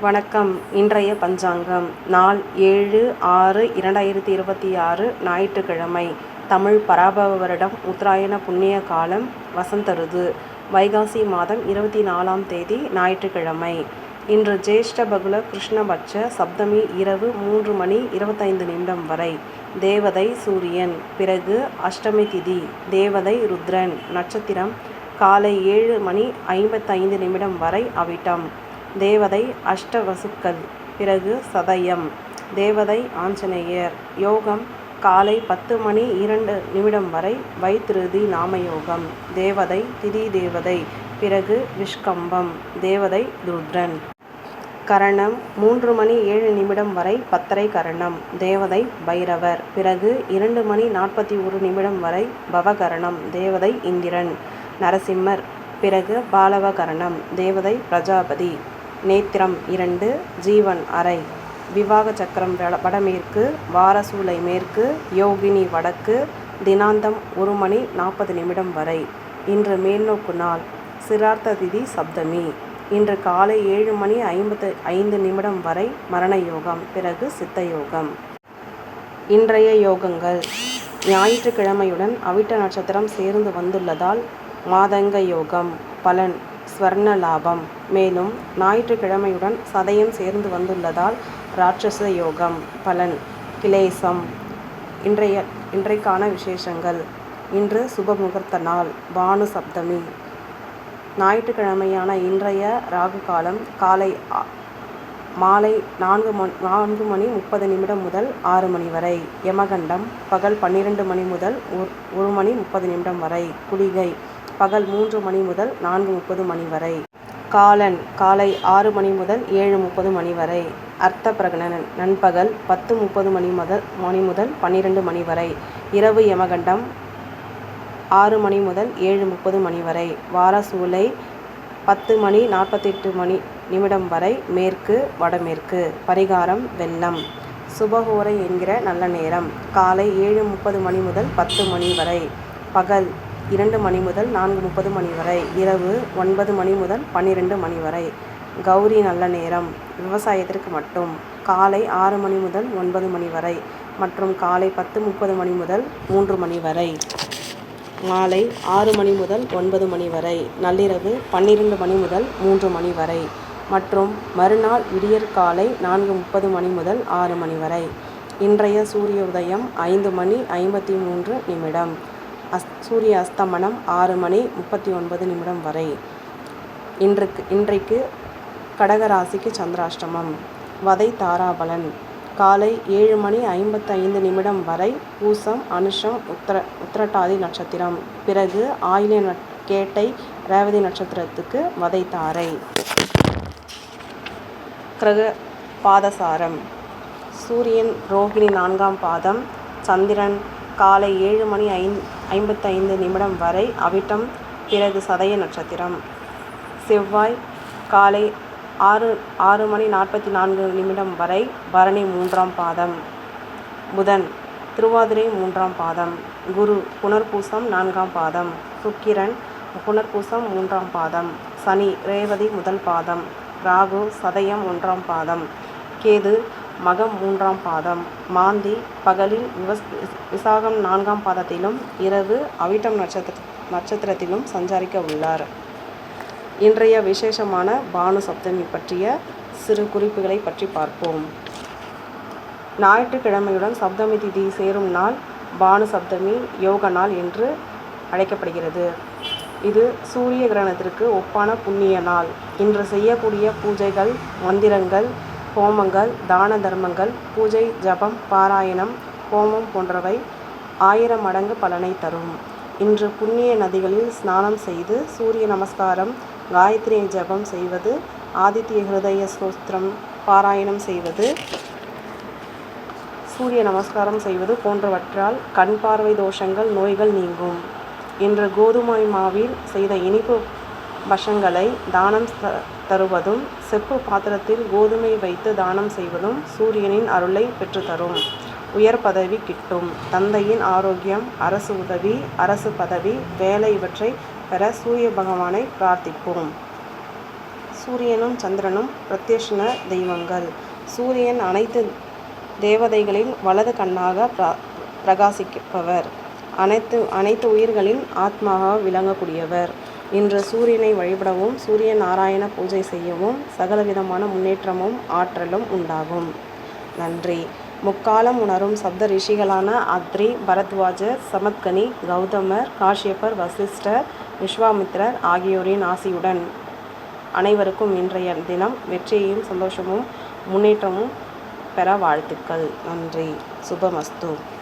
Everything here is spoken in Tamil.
வணக்கம். இன்றைய பஞ்சாங்கம் நாள் 7/6/2026 ஞாயிற்றுக்கிழமை. தமிழ் பராபவ வருடம் உத்தராயண புண்ணிய காலம் வசந்த ருது. வைகாசி மாதம் 24ஆம் தேதி ஞாயிற்றுக்கிழமை. இன்று ஜேஷ்ட பகுல கிருஷ்ணபட்ச சப்தமி இரவு 3:25 வரை. தேவதை சூரியன். பிறகு அஷ்டமி திதி. தேவதை ருத்ரன். நட்சத்திரம் காலை 7:55 வரை அவிட்டம். தேவதை அஷ்டவசுக்கள். பிறகு சதயம். தேவதை ஆஞ்சநேயர். யோகம் காலை 10:02 வரை வைத்திருதி நாமயோகம். தேவதை திதி தேவதை. பிறகு விஷ்கம்பம். தேவதை ருத்ரன். கரணம் 3:07 வரை பத்தரை கரணம். தேவதை பைரவர். பிறகு 2:41 வரை பவகரணம். தேவதை இந்திரன். நரசிம்மர். பிறகு பாலவ கரணம். தேவதை பிரஜாபதி. நேத்திரம் 2. ஜீவன் அரை. விவாக சக்கரம் வடமேற்கு. வாரசூலை மேற்கு. யோகினி வடக்கு. தினாந்தம் 1:40 வரை. இன்று மேல்நோக்கு நாள். சிரார்த்த திதி சப்தமி. இன்று காலை 7:55 வரை மரண யோகம். பிறகு சித்த யோகம். இன்றைய யோகங்கள். ஞாயிற்றுக்கிழமையுடன் அவிட்ட நட்சத்திரம் சேர்ந்து வந்துள்ளதால் மாதங்க யோகம். பலன் ஸ்வர்ண லாபம். மேலும் ஞாயிற்றுக்கிழமையுடன் சதயம் சேர்ந்து வந்துள்ளதால் ராட்சச யோகம். பலன் கிளேசம். இன்றைக்கான விசேஷங்கள். இன்று சுப முகூர்த்த நாள். பானு சப்தமி. ஞாயிற்றுக்கிழமையான இன்றைய ராகு காலம் மாலை 4:30 முதல் 6 மணி வரை. யமகண்டம் பகல் 12 மணி முதல் 1:30 வரை. குளிகை பகல் 3 மணி முதல் 4:30 வரை. காலன் காலை 6 மணி முதல் 7:30 வரை. அர்த்த பிரகணன் நண்பகல் 10:30 முதல் 12 வரை. இரவு யமகண்டம் 6 மணி முதல் 7:30 வரை. வாரசூலை 10:48 வரை மேற்கு வடமேற்கு. பரிகாரம் வெள்ளம். சுபஹோரை என்கிற நல்ல நேரம் காலை 7:30 முதல் 10 மணி வரை. பகல் 2 மணி முதல் 4:30 வரை. இரவு 9 மணி முதல் 12 வரை. கௌரி நல்ல நேரம் விவசாயத்திற்கு மட்டும் காலை 6 மணி முதல் 9 வரை மற்றும் காலை 10:30 முதல் 3 மணி வரை. மாலை 6 மணி முதல் 9 வரை. நள்ளிரவு 12 மணி முதல் 3 மணி வரை மற்றும் மறுநாள் விடியற்காலை 4:30 முதல் 6 மணி வரை. இன்றைய சூரிய உதயம் 5:53. சூரிய அஸ்தமனம் 6:39 வரை. இன்றைக்கு கடகராசிக்கு சந்திராஷ்டமம். வதை தாராபலன் காலை 7:55 வரை பூசம் அனுஷம் உத்திரட்டாதி நட்சத்திரம். பிறகு ஆயில்ய கேட்டை ரேவதி நட்சத்திரத்துக்கு வதை தாரை. கிரக பாதசாரம். சூரியன் ரோகிணி 4ஆம் பாதம். சந்திரன் காலை 7:55 வரை அவிட்டம். பிறகு சதய நட்சத்திரம். செவ்வாய் காலை 6:44 வரை பரணி 3ஆம் பாதம். புதன் திருவாதிரை 3ஆம் பாதம். குரு புனர்பூசம் 4ஆம் பாதம். சுக்கிரன் புனர்பூசம் 3ஆம் பாதம். சனி ரேவதி 1 பாதம். ராகு சதயம் 1ஆம் பாதம். கேது மகம் 3ஆம் பாதம். மாந்தி பகலில் விசாகம் 4ஆம் பாதத்திலும் இரவு அவிட்டம் நட்சத்திரத்திலும் சஞ்சரிக்க உள்ளார். இன்றைய விசேஷமான பானு சப்தமி பற்றிய சிறு குறிப்புகளை பற்றி பார்ப்போம். ஞாயிற்றுக்கிழமையுடன் சப்தமி திதி சேரும் நாள் பானு சப்தமி யோக நாள் என்று அழைக்கப்படுகிறது. இது சூரிய கிரகணத்திற்கு ஒப்பான புண்ணிய நாள். இன்று செய்யக்கூடிய பூஜைகள், மந்திரங்கள், ஹோமங்கள், தான தர்மங்கள், பூஜை, ஜபம், பாராயணம், ஹோமம் போன்றவை 1000 மடங்கு பலனை தரும். இன்று புண்ணிய நதிகளில் ஸ்நானம் செய்து சூரிய நமஸ்காரம், காயத்ரி ஜபம் செய்வது, ஆதித்ய ஹிருதய ஸ்தோத்திரம் பாராயணம் செய்வது, சூரிய நமஸ்காரம் செய்வது போன்றவற்றால் கண் பார்வை தோஷங்கள், நோய்கள் நீங்கும். இன்று கோதுமை மாவில் செய்த இனிப்பு பஷங்களை தானம் தருவதும், செப்பு பாத்திரத்தில் கோதுமை வைத்து தானம் செய்வதும் சூரியனின் அருளை பெற்றுத்தரும். உயர் பதவி கிட்டும். தந்தையின் ஆரோக்கியம், அரசு உதவி, அரசு பதவி, வேலை இவற்றை பெற சூரிய பகவானை பிரார்த்திப்போம். சூரியனும் சந்திரனும் பிரத்யக்ஷ தெய்வங்கள். சூரியன் அனைத்து தேவதைகளின் வலது கண்ணாக பிரகாசிப்பவர். அனைத்து உயிர்களின் ஆத்மாவாக விளங்கக்கூடியவர். இன்று சூரியனை வழிபடவும் சூரிய நாராயண பூஜை செய்யவும் சகலவிதமான முன்னேற்றமும் ஆற்றலும் உண்டாகும். நன்றி. முக்காலம் உணரும் சப்த ரிஷிகளான அத்ரி, பரத்வாஜர், சமத்கனி, கௌதமர், காஷ்யபர், வசிஷ்டர், விஸ்வாமித்திரர் ஆகியோரின் ஆசியுடன் அனைவருக்கும் இன்றைய தினம் வெற்றியையும் சந்தோஷமும் முன்னேற்றமும் பெற வாழ்த்துக்கள். நன்றி. சுபமஸ்து.